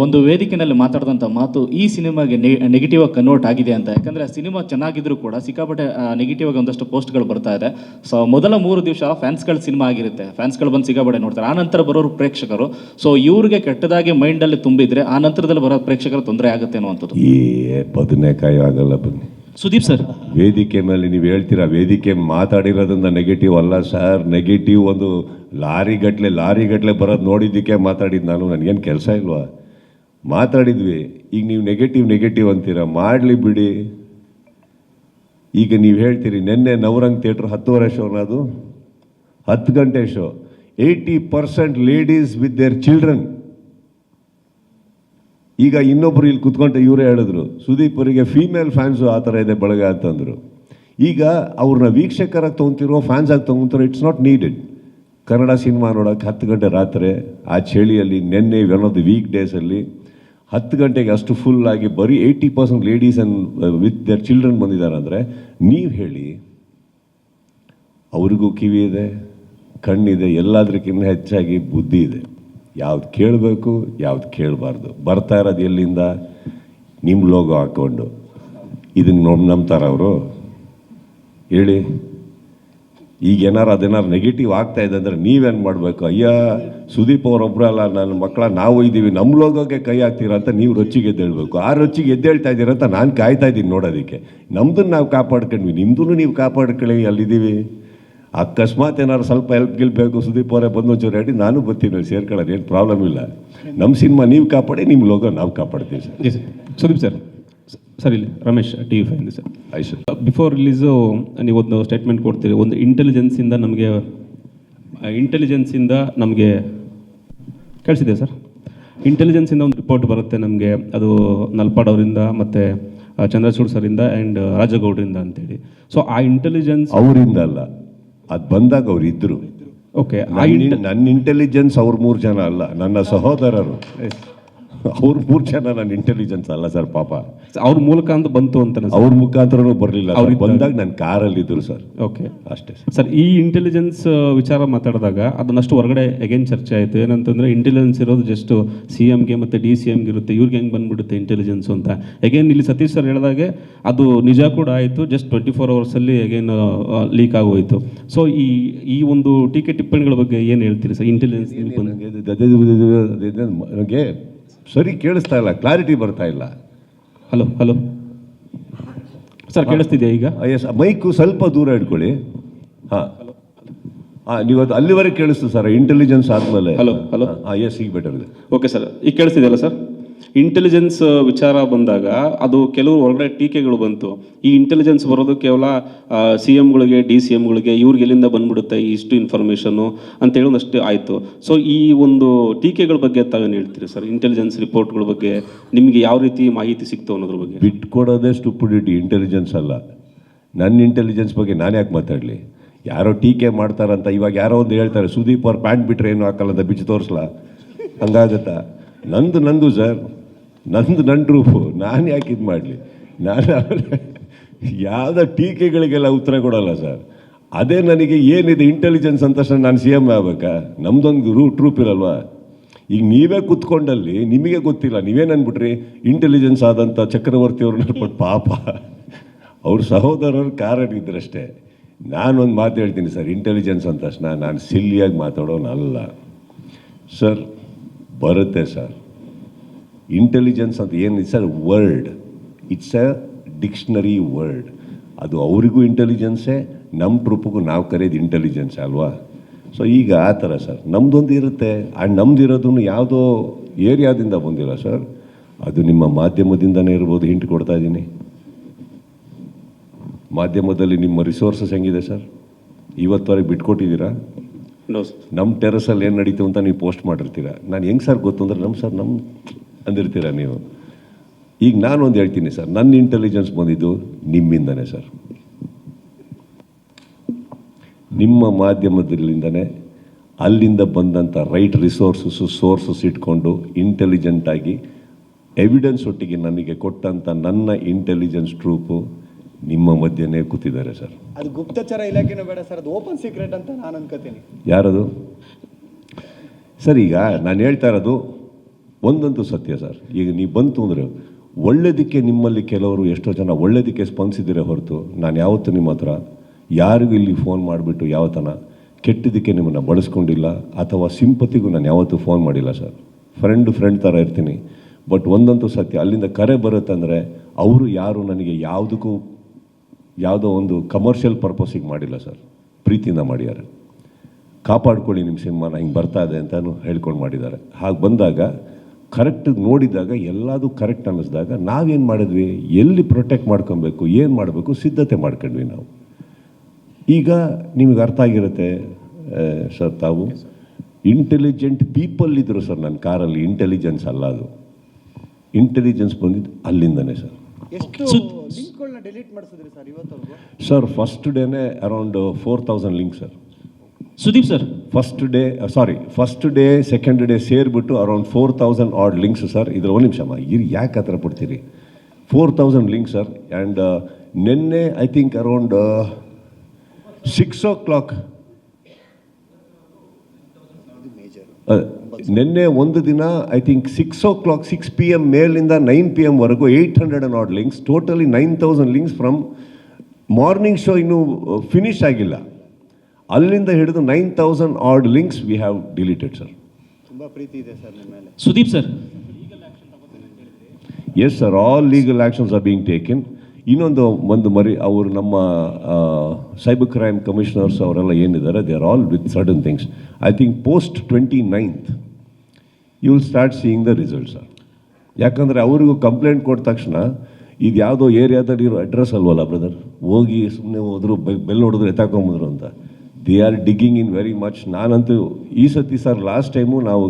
ಒಂದು ವೇದಿಕೆಯಲ್ಲಿ ಮಾತಾಡಿದಂಥ ಮಾತು ಈ ಸಿನಿಮಾಗೆ ನೆಗೆಟಿವ್ ಆಗಿ ಕನ್ವರ್ಟ್ ಆಗಿದೆ ಅಂತ. ಯಾಕಂದರೆ ಸಿನಿಮಾ ಚೆನ್ನಾಗಿದ್ರೂ ಕೂಡ ಸಿಕ್ಕಾಪಟ್ಟೆ ನೆಗೆಟಿವ್ ಆಗಿ ಒಂದಷ್ಟು ಪೋಸ್ಟ್ಗಳು ಬರ್ತಾ ಇದೆ. ಸೊ ಮೊದಲ 3 ದಿವಸ ಫ್ಯಾನ್ಸ್ಗಳ ಸಿನಿಮಾ ಆಗಿರುತ್ತೆ, ಫ್ಯಾನ್ಸ್ಗಳು ಬಂದು ಸಿಕ್ಕಾಪಟ್ಟೆ ನೋಡ್ತಾರೆ. ಆ ನಂತರ ಬರೋರು ಪ್ರೇಕ್ಷಕರು. ಸೊ ಇವ್ರಿಗೆ ಕೆಟ್ಟದಾಗಿ ಮೈಂಡಲ್ಲಿ ತುಂಬಿದ್ರೆ ಆ ನಂತರದಲ್ಲಿ ಬರೋ ಪ್ರೇಕ್ಷಕರು ತೊಂದರೆ ಆಗುತ್ತೆ ಅನ್ನುವಂಥದ್ದು. ಈ ಬದನೆಕಾಯಿ ಆಗಲ್ಲ ಬನ್ನಿ. ಸುದೀಪ್ ಸರ್, ವೇದಿಕೆ ಮೇಲೆ ನೀವು ಹೇಳ್ತೀರಾ ವೇದಿಕೆ ಮಾತಾಡಿರೋದ್ರಿಂದ ನೆಗೆಟಿವ್ ಅಲ್ಲ ಸರ್. ನೆಗೆಟಿವ್ ಒಂದು ಲಾರಿ ಗಟ್ಟಲೆ ಬರೋದು ನೋಡಿದ್ದಕ್ಕೆ ಮಾತಾಡಿದ್ದು ನಾನು. ನನಗೇನು ಕೆಲಸ ಇಲ್ವಾ? ಮಾತಾಡಿದ್ವಿ. ಈಗ ನೀವು ನೆಗೆಟಿವ್ ಅಂತೀರಾ, ಮಾಡಲಿ ಬಿಡಿ. ಈಗ ನೀವು ಹೇಳ್ತೀರಿ ನಿನ್ನೆ ನವರಂಗ್ ಥಿಯೇಟ್ರ್ 10:30 ಶೋನ, ಅದು 10 ಗಂಟೆ show. 80% ladies with their children. ಈಗ ಇನ್ನೊಬ್ರು ಇಲ್ಲಿ ಕುತ್ಕೊಂಡೆ ಇವರೇ ಹೇಳಿದ್ರು, ಸುದೀಪ್ ಅವರಿಗೆ ಫೀಮೇಲ್ ಫ್ಯಾನ್ಸು ಆ ಥರ ಇದೆ ಬಳಗ ಅಂತಂದರು. ಈಗ ಅವ್ರನ್ನ ವೀಕ್ಷಕರಾಗಿ ತೊಗೊತಿರೋ ಫ್ಯಾನ್ಸ್ ಆಗಿ ತೊಗೊತಾರೋ it's not needed. Kannada cinema ನೋಡೋಕ್ಕೆ 10 ಗಂಟೆ ರಾತ್ರಿ ಆ ಚಳಿಯಲ್ಲಿ, ನಿನ್ನೆ ಒನ್ ವೀಕ್ ಡೇಸಲ್ಲಿ 10 ಗಂಟೆಗೆ ಅಷ್ಟು ಫುಲ್ಲಾಗಿ ಬರೀ 80% ladies and with their children ಬಂದಿದ್ದಾರೆ ಅಂದರೆ ನೀವು ಹೇಳಿ. ಅವ್ರಿಗೂ ಕಿವಿ ಇದೆ, ಕಣ್ಣಿದೆ, ಎಲ್ಲದಕ್ಕಿಂತ ಹೆಚ್ಚಾಗಿ ಬುದ್ಧಿ ಇದೆ. ಯಾವ್ದು ಕೇಳಬೇಕು, ಯಾವ್ದು ಕೇಳಬಾರ್ದು. ಬರ್ತಾ ಇರೋದು ಎಲ್ಲಿಂದ? ನಿಮ್ಮ ಲೋಗೋ ಹಾಕ್ಕೊಂಡು. ಇದನ್ನು ನಂಬ್ತಾರ ಅವರು? ಹೇಳಿ. ಈಗ ಅದೇನಾರು ನೆಗೆಟಿವ್ ಆಗ್ತಾ ಇದೆ ಅಂದರೆ ನೀವೇನು ಮಾಡಬೇಕು? ಅಯ್ಯ ಸುದೀಪ್ ಅವರೊಬ್ಬರು ಅಲ್ಲ, ನನ್ನ ಮಕ್ಕಳ ನಾವು ಇದ್ದೀವಿ, ನಮ್ಮ ಲೋಗೋಗೆ ಕೈ ಹಾಕ್ತೀರಾ ಅಂತ ನೀವು ರೊಚ್ಚಿಗೆ ಎದ್ದೇಳಬೇಕು. ಆ ರೊಚ್ಚಿಗೆ ಎದ್ದೇಳ್ತಾ ಇದ್ದೀರ ಅಂತ ನಾನು ಕಾಯ್ತಾ ಇದ್ದೀನಿ ನೋಡೋದಕ್ಕೆ. ನಮ್ಮದನ್ನು ನಾವು ಕಾಪಾಡ್ಕೊಂಡ್ವಿ, ನಿಮ್ಮದನ್ನು ನೀವು ಕಾಪಾಡ್ಕೊಳ್ಳಿ. ಅಲ್ಲಿದ್ದೀವಿ. ಅಕಸ್ಮಾತ್ ಏನಾದ್ರು ಸ್ವಲ್ಪ ಹೆಲ್ಪ್ ಬೇಕು ಸುದೀಪ್ ಅವರೇ ಬಂದು ಒಂಚೂರು ಹೇಳಿ, ನಾನು ಬರ್ತೀನಿ, ಸೇರ್ಕೊಳ್ಳೋದು ಏನು ಪ್ರಾಬ್ಲಮ್ ಇಲ್ಲ. ನಮ್ಮ ಸಿನಿಮಾ ನೀವು ಕಾಪಾಡಿ, ನಿಮ್ಮ ಲೋಗೋ ನಾವು ಕಾಪಾಡ್ತೀವಿ sir. Ji sir. Sudeep sir, sir ಇಲ್ಲಿ ರಮೇಶ್ TV5 ಇಂದ ಸರ್. ಆಯ್ತು ಸರ್. ಬಿಫೋರ್ ರಿಲೀಸು ನೀವೊಂದು ಸ್ಟೇಟ್ಮೆಂಟ್ ಕೊಡ್ತೀರಿ, ಒಂದು ಇಂಟೆಲಿಜೆನ್ಸಿಂದ ನಮಗೆ ಕೇಳಿಸಿದೆ ಸರ್. ಇಂಟೆಲಿಜೆನ್ಸಿಂದ ಒಂದು ರಿಪೋರ್ಟ್ ಬರುತ್ತೆ ನಮಗೆ, ಅದು ನಲ್ಪಾಡ್ ಅವರಿಂದ ಮತ್ತು ಚಂದ್ರಚೂಡ್ ಸರಿಂದ ಆ್ಯಂಡ್ ರಾಜಗೌಡರಿಂದ ಅಂತೇಳಿ. ಸೊ ಆ ಇಂಟೆಲಿಜೆನ್ಸ್ ಅವರಿಂದ ಅಲ್ಲ, ಅದು ಬಂದಾಗ ಅವ್ರು ಇದ್ದರು. ಓಕೆ. ನನ್ನ ಇಂಟೆಲಿಜೆನ್ಸ್ ಅವ್ರು 3 ಜನ ಅಲ್ಲ, ನನ್ನ ಸಹೋದರರು. ಅವ್ರ 3 ಜನ ನನ್ನ ಇಂಟೆಲಿಜೆನ್ಸ್ ಅಲ್ಲ ಸರ್. ಪಾಪ ಅವ್ರ ಮೂಲಕ ಅಂತ ಬಂತು ಅಂತ. ಅವ್ರ ಮುಖಾಂತರನೂ ಬರಲಿಲ್ಲ. ಅವ್ರು ಬಂದಾಗ ನನ್ನ ಕಾರಲ್ಲಿ ಇದ್ರು ಸರ್. ಓಕೆ, ಅಷ್ಟೇ ಸರ್. ಈ ಇಂಟೆಲಿಜೆನ್ಸ್ ವಿಚಾರ ಮಾತಾಡಿದಾಗ ಅದನ್ನಷ್ಟು ಹೊರಗಡೆ ಅಗೇನ್ ಚರ್ಚೆ ಆಯಿತು. ಏನಂತಂದರೆ ಇಂಟೆಲಿಜೆನ್ಸ್ ಇರೋದು ಜಸ್ಟ್ CMಗೆ ಮತ್ತು DCMಗೆ ಇರುತ್ತೆ, ಇವ್ರಿಗೆ ಹೆಂಗೆ ಬಂದ್ಬಿಡುತ್ತೆ ಇಂಟೆಲಿಜೆನ್ಸು ಅಂತ. ಅಗೇನ್ ಇಲ್ಲಿ ಸತೀಶ್ ಸರ್ ಹೇಳಿದಾಗೆ ಅದು ನಿಜ ಕೂಡ ಆಯಿತು. ಜಸ್ಟ್ 24 ಅವರ್ಸಲ್ಲಿ ಅಗೇನ್ ಲೀಕ್ ಆಗೋಯಿತು. ಸೊ ಈ ಒಂದು ಟೀಕೆ ಟಿಪ್ಪಣಿಗಳ ಬಗ್ಗೆ ಏನು ಹೇಳ್ತೀರಿ ಸರ್? ಇಂಟೆಲಿಜೆನ್ಸ್ ನನಗೆ ಸರಿ ಕೇಳಿಸ್ತಾ ಇಲ್ಲ, ಕ್ಲಾರಿಟಿ ಬರ್ತಾ ಇಲ್ಲ. ಹಲೋ ಸರ್, ಕೇಳಿಸ್ತಿದೆಯಾ ಈಗ? ಎಸ್, ಮೈಕು ಸ್ವಲ್ಪ ದೂರ ಇಟ್ಕೊಳ್ಳಿ. ಹಾಂ ನೀವು ಅದು ಅಲ್ಲಿವರೆಗೆ ಕೇಳಿಸ್ತು ಸರ್. ಇಂಟೆಲಿಜೆನ್ಸ್ ಆದಮೇಲೆ ಹಲೋ ಎಸ್, ಈಗ ಬೆಟರ್ ಇದೆ. ಓಕೆ ಸರ್, ಈಗ ಕೇಳಿಸ್ತಿದೆಯಲ್ಲ ಸರ್? ಇಂಟೆಲಿಜೆನ್ಸ್ ವಿಚಾರ ಬಂದಾಗ ಅದು ಕೆಲವು ಹೊರಗಡೆ ಟೀಕೆಗಳು ಬಂತು. ಈ ಇಂಟೆಲಿಜೆನ್ಸ್ ಬರೋದು ಕೇವಲ CMಗಳಿಗೆ DCMಗಳಿಗೆ ಇವ್ರಿಗೆ ಎಲ್ಲಿಂದ ಬಂದ್ಬಿಡುತ್ತೆ ಇಷ್ಟು ಇನ್ಫಾರ್ಮೇಷನ್ನು ಅಂತೇಳಿ ಒಂದಷ್ಟು ಆಯಿತು. ಸೊ ಈ ಒಂದು ಟೀಕೆಗಳ ಬಗ್ಗೆ ತಾವೇನು ಹೇಳ್ತೀರಿ ಸರ್? ಇಂಟೆಲಿಜೆನ್ಸ್ ರಿಪೋರ್ಟ್ಗಳ ಬಗ್ಗೆ ನಿಮಗೆ ಯಾವ ರೀತಿ ಮಾಹಿತಿ ಸಿಕ್ತು ಅನ್ನೋದ್ರ ಬಗ್ಗೆ? ಬಿಟ್ಕೊಡೋದೇ ಸ್ಟುಪಿಡಿಟಿ, ಇಂಟೆಲಿಜೆನ್ಸ್ ಅಲ್ಲ. ನನ್ನ ಇಂಟೆಲಿಜೆನ್ಸ್ ಬಗ್ಗೆ ನಾನು ಯಾಕೆ ಮಾತಾಡಲಿ? ಯಾರೋ ಟೀಕೆ ಮಾಡ್ತಾರಂತ. ಇವಾಗ ಯಾರೋ ಒಂದು ಹೇಳ್ತಾರೆ ಸುದೀಪ್ ಅವ್ರು ಪ್ಯಾಂಟ್ ಬಿಟ್ಟರೆ ಏನು ಹಾಕಲ್ಲ ಅಂತ ಬಿಚ್ಚು ತೋರಿಸ್ಲಾ? ಹಂಗಾಗತ್ತಾ? ನಂದು ಸರ್, ನನ್ನ ರೂಪು. ನಾನು ಯಾಕೆ ಇದು ಮಾಡಲಿ? ನಾನು ಯಾವುದೋ ಟೀಕೆಗಳಿಗೆಲ್ಲ ಉತ್ತರ ಕೊಡೋಲ್ಲ ಸರ್. ಅದೇ ನನಗೆ ಏನಿದೆ ಇಂಟೆಲಿಜೆನ್ಸ್ ಅಂತ ತಕ್ಷಣ ನಾನು CM ಆಗಬೇಕಾ? ನಮ್ಮದೊಂದು ಟ್ರೂಪ್ ಇರಲ್ವಾ? ಈಗ ನೀವೇ ಕೂತ್ಕೊಂಡಲ್ಲಿ ನಿಮಗೆ ಗೊತ್ತಿಲ್ಲ, ನೀವೇನು ಅಂದ್ಬಿಟ್ರಿ ಇಂಟೆಲಿಜೆನ್ಸ್ ಆದಂಥ ಚಕ್ರವರ್ತಿ ಅವ್ರನ್ನ ನೋಡ್ಬಿಟ್ಟು ಪಾಪ ಅವ್ರ ಸಹೋದರರು ಕಾರಣ ಇದ್ರಷ್ಟೇ. ನಾನೊಂದು ಮಾತು ಹೇಳ್ತೀನಿ ಸರ್, ಇಂಟೆಲಿಜೆನ್ಸ್ ಅಂದ ತಕ್ಷಣ ನಾನು ಸಿಲ್ಲಿಯಾಗಿ ಮಾತಾಡೋನಲ್ಲ ಸರ್. ಬರುತ್ತೆ ಸರ್. ಇಂಟೆಲಿಜೆನ್ಸ್ ಅಂತ ಏನು sir word, it's A dictionary word. ಅದು ಅವರಿಗೂ ಇಂಟೆಲಿಜೆನ್ಸೇ, ನಮ್ಮ ಟ್ರೂಪಿಗೂ ನಾವು ಕರೆಯೋದು ಇಂಟೆಲಿಜೆನ್ಸ್ ಅಲ್ವಾ? ಸೊ ಈಗ ಆ ಥರ ಸರ್ ನಮ್ಮದೊಂದು ಇರುತ್ತೆ. ಆ್ಯಂಡ್ ನಮ್ಮದಿರೋದನ್ನು ಯಾವುದೋ ಏರಿಯಾದಿಂದ ಬಂದಿಲ್ಲ ಸರ್, ಅದು ನಿಮ್ಮ ಮಾಧ್ಯಮದಿಂದನೇ ಇರ್ಬೋದು. ಹಿಂಟ್ ಕೊಡ್ತಾ ಇದ್ದೀನಿ. ಮಾಧ್ಯಮದಲ್ಲಿ ನಿಮ್ಮ ರಿಸೋರ್ಸಸ್ ಹೆಂಗಿದೆ ಸರ್? ಇವತ್ತವರೆಗೆ ಬಿಟ್ಕೊಟ್ಟಿದ್ದೀರಾ? ನಮ್ಮ ಟೆರಸಲ್ಲಿ ಏನು ನಡೀತು ಅಂತ ನೀವು ಪೋಸ್ಟ್ ಮಾಡಿರ್ತೀರ. ನಾನು ಹೆಂಗೆ ಸರ್ ಗೊತ್ತು ಅಂದರೆ ನಮ್ಮ ಅಂದಿರ್ತೀರ ನೀವು. ಈಗ ನಾನೊಂದು ಹೇಳ್ತೀನಿ ಸರ್, ನನ್ನ ಇಂಟೆಲಿಜೆನ್ಸ್ ಬಂದಿದ್ದು ನಿಮ್ಮಿಂದನೇ ಸರ್. ನಿಮ್ಮ ಮಾಧ್ಯಮದಲ್ಲಿಂದನೇ ಅಲ್ಲಿಂದ ಬಂದಂಥ ರೈಟ್ ಸೋರ್ಸಸ್ ಇಟ್ಕೊಂಡು ಇಂಟೆಲಿಜೆಂಟಾಗಿ ಎವಿಡೆನ್ಸ್ ಒಟ್ಟಿಗೆ ನನಗೆ ಕೊಟ್ಟಂಥ ನನ್ನ ಇಂಟೆಲಿಜೆನ್ಸ್ ಟ್ರೂಪು ನಿಮ್ಮ ಮಧ್ಯೆನೇ ಕೂತಿದ್ದಾರೆ ಸರ್. ಅದು ಗುಪ್ತಚರ ಇಲಾಖೆನೂ ಬೇಡ ಸರ್, ಅದು ಓಪನ್ ಸೀಕ್ರೆಟ್ ಅಂತ ನಾನು ಅನ್ಕೋತೀನಿ. ಯಾರದು ಸರ್? ಈಗ ನಾನು ಹೇಳ್ತಾ ಇರೋದು ಒಂದಂತೂ ಸತ್ಯ ಸರ್, ಈಗ ನೀವು ಬಂತು ಅಂದರೆ ಒಳ್ಳೇದಕ್ಕೆ ನಿಮ್ಮಲ್ಲಿ ಕೆಲವರು ಎಷ್ಟೋ ಜನ ಒಳ್ಳೇದಕ್ಕೆ ಸ್ಪಂದಿಸಿದ್ದೀರ ಹೊರತು ನಾನು ಯಾವತ್ತೂ ನಿಮ್ಮ ಹತ್ರ ಯಾರಿಗೂ ಇಲ್ಲಿ ಫೋನ್ ಮಾಡಿಬಿಟ್ಟು ಯಾವತ್ತನ ಕೆಟ್ಟದಕ್ಕೆ ನಿಮ್ಮನ್ನು ಬಳಸ್ಕೊಂಡಿಲ್ಲ ಅಥವಾ ಸಿಂಪತಿಗೂ ನಾನು ಯಾವತ್ತೂ ಫೋನ್ ಮಾಡಿಲ್ಲ ಸರ್. ಫ್ರೆಂಡ್ ಥರ ಇರ್ತೀನಿ. ಬಟ್ ಒಂದಂತೂ ಸತ್ಯ, ಅಲ್ಲಿಂದ ಕರೆ ಬರುತ್ತಂದರೆ ಅವರು ಯಾರು ನನಗೆ ಯಾವುದೋ ಒಂದು ಕಮರ್ಷಿಯಲ್ ಪರ್ಪಸಿಗೆ ಮಾಡಿಲ್ಲ ಸರ್, ಪ್ರೀತಿಯಿಂದ ಮಾಡಿದ್ದಾರೆ. ಕಾಪಾಡ್ಕೊಳ್ಳಿ ನಿಮ್ಮ ಸಿನಿಮಾನ, ಹಿಂಗೆ ಬರ್ತಾ ಇದೆ ಅಂತಲೂ ಹೇಳ್ಕೊಂಡು ಮಾಡಿದ್ದಾರೆ. ಹಾಗೆ ಬಂದಾಗ ಕರೆಕ್ಟ್ ನೋಡಿದಾಗ ಎಲ್ಲದೂ ಕರೆಕ್ಟ್ ಅನ್ನಿಸಿದಾಗ ನಾವೇನು ಮಾಡಿದ್ವಿ, ಎಲ್ಲಿ ಪ್ರೊಟೆಕ್ಟ್ ಮಾಡ್ಕೊಬೇಕು, ಏನು ಮಾಡಬೇಕು ಸಿದ್ಧತೆ ಮಾಡ್ಕೊಂಡ್ವಿ ನಾವು. ಈಗ ನಿಮಗೆ ಅರ್ಥ ಆಗಿರುತ್ತೆ ಸರ್, ತಾವು ಇಂಟೆಲಿಜೆಂಟ್ ಪೀಪಲ್ ಇದ್ದರು ಸರ್ ನನ್ನ ಕಾರಲ್ಲಿ. ಇಂಟೆಲಿಜೆನ್ಸ್ ಅಲ್ಲ, ಅದು ಇಂಟೆಲಿಜೆನ್ಸ್ ಬಂದಿದ್ದು ಅಲ್ಲಿಂದನೇ ಸರ್. ಎಷ್ಟು ಲಿಂಕ್ಗಳನ್ನ ಡಿಲೀಟ್ ಮಾಡಿಸಿದ್ರಿ ಸರ್ ಇವತ್ತವರೆಗೂ? ಸರ್ ಫಸ್ಟ್ ಡೇನೇ around 4000 link sir. Sudeep sir, first day second day ಸೇರಿಬಿಟ್ಟು ಅರೌಂಡ್ 4000 ಆಡ್ ಲಿಂಕ್ಸ್ ಸರ್. ಇದ್ರ ಒಂದು ನಿಮಿಷಮ್ಮ, ಯಾಕೆ ಆ ಥರ ಪಡ್ತೀರಿ? 4000 ಲಿಂಕ್ ಸರ್. ಆ್ಯಂಡ್ ನಿನ್ನೆ ಐ ಥಿಂಕ್ ಅರೌಂಡ್ 6 o'clock, ನಿನ್ನೆ ಒಂದು ದಿನ ಐ ಥಿಂಕ್ 6 o'clock 6 PM ಮೇಲಿಂದ 9 PM ವರೆಗೂ 800 ad links, totally 9000 links from morning show. ಇನ್ನೂ ಫಿನಿಶ್ ಆಗಿಲ್ಲ, ಅಲ್ಲಿಂದ ಹಿಡಿದು 9000 ad links we have deleted sir. ತುಂಬ ಪ್ರೀತಿ ಇದೆ ಸರ್ ನಿಮ್ಮ ಮೇಲೆ. Sudeep sir, yes sir, all legal actions are being taken. ಇನ್ನೊಂದು ಅವರು ನಮ್ಮ ಸೈಬರ್ ಕ್ರೈಮ್ ಕಮಿಷನರ್ಸ್ ಅವರೆಲ್ಲ ಏನಿದ್ದಾರೆ, they are all with certain things. I think post 29th you will start seeing the result sir. ಯಾಕಂದರೆ ಅವರಿಗೂ ಕಂಪ್ಲೇಂಟ್ ಕೊಟ್ಟ ತಕ್ಷಣ ಇದು ಯಾವುದೋ ಏರಿಯಾದಲ್ಲಿರೋ ಅಡ್ರೆಸ್ ಅಲ್ವಲ್ಲ ಬ್ರದರ್, ಹೋಗಿ ಸುಮ್ಮನೆ ಹೋದ್ರು ಬೆಲ್ ಹೊಡೆದ್ರು ಎತ್ತಾಕೊಂಬಂದ್ರು ಅಂತ. They are digging in very much. ನಾನಂತೂ ಈ ಸತಿ ಸರ್ ಲಾಸ್ಟ್ ಟೈಮು ನಾವು